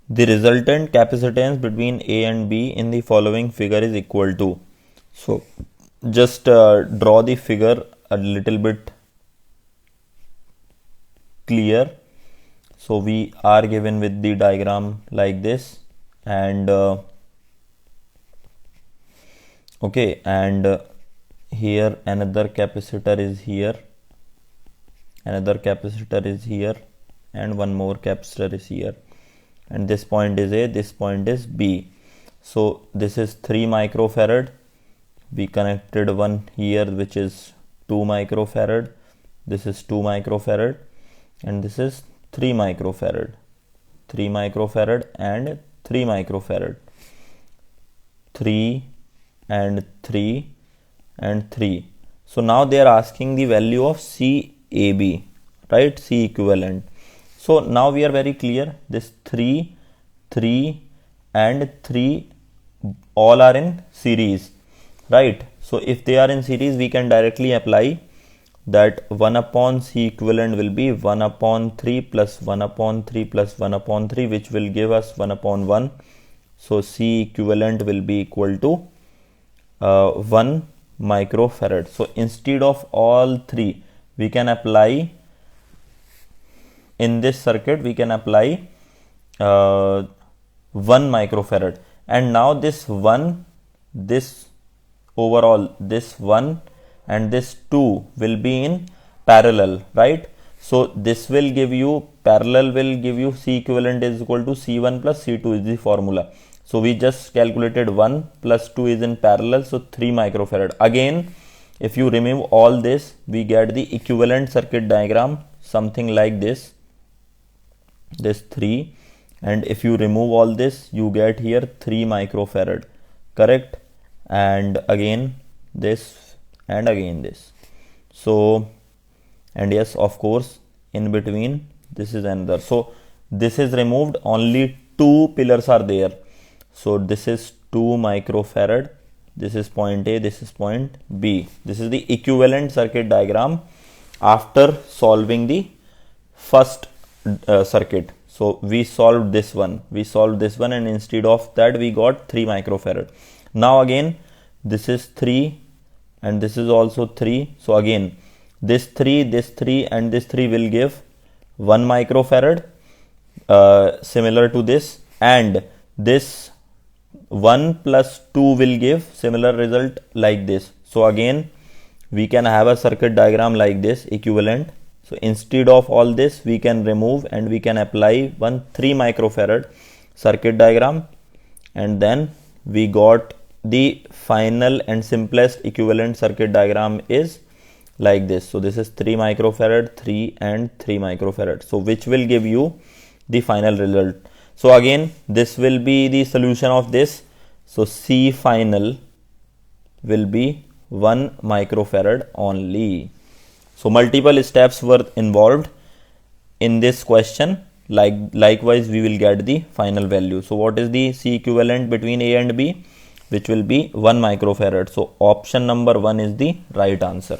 The resultant capacitance between A and B in the following figure is equal to. So just draw the figure a little bit clear. So we are given with the diagram like this, and okay, and here another capacitor is here, another capacitor is here, and one more capacitor is here, and this point is A, this point is B. So this is 3 microfarad. We connected one here which is 2 microfarad. This is 2 microfarad, and this is 3 microfarad, 3 microfarad and 3 microfarad, 3 and 3 and 3. So now they are asking the value of CAB, right? C equivalent. So now we are very clear. This 3, 3 and 3 all are in series, right? So if they are in series, we can directly apply that 1 upon C equivalent will be 1 upon 3 plus 1 upon 3 plus 1 upon 3, which will give us 1 upon 1. So C equivalent will be equal to 1 microfarad. So instead of all three, we can apply in this circuit, we can apply 1 microfarad. And now this 1, this overall, this 1 and this 2 will be in parallel, right? So this will give you, parallel will give you C equivalent is equal to C1 plus C2 is the formula. So we just calculated 1 plus 2 is in parallel, so 3 microfarad. Again, if you remove all this, we get the equivalent circuit diagram, something like this, this 3, and if you remove all this, you get here 3 microfarad, correct? And again this, and again this. So, and yes, of course, in between this is another. So this is removed, only 2 pillars are there. So this is 2 microfarad, this is point A, this is point B. This is the equivalent circuit diagram after solving the first circuit. So we solved this one, and instead of that we got 3 microfarad. Now again this is 3 and this is also 3. So again this 3 and this 3 will give 1 microfarad, similar to this, and this 1 plus 2 will give similar result like this. So again we can have a circuit diagram like this, equivalent. So instead of all this, we can remove and we can apply 3 microfarad circuit diagram, and then we got the final and simplest equivalent circuit diagram is like this. So this is 3 microfarad, 3 and 3 microfarad. So which will give you the final result. So again, this will be the solution of this. So C final will be 1 microfarad only. So multiple steps were involved in this question. Likewise, we will get the final value. So what is the C equivalent between A and B? Which will be 1 microfarad. So option number 1 is the right answer.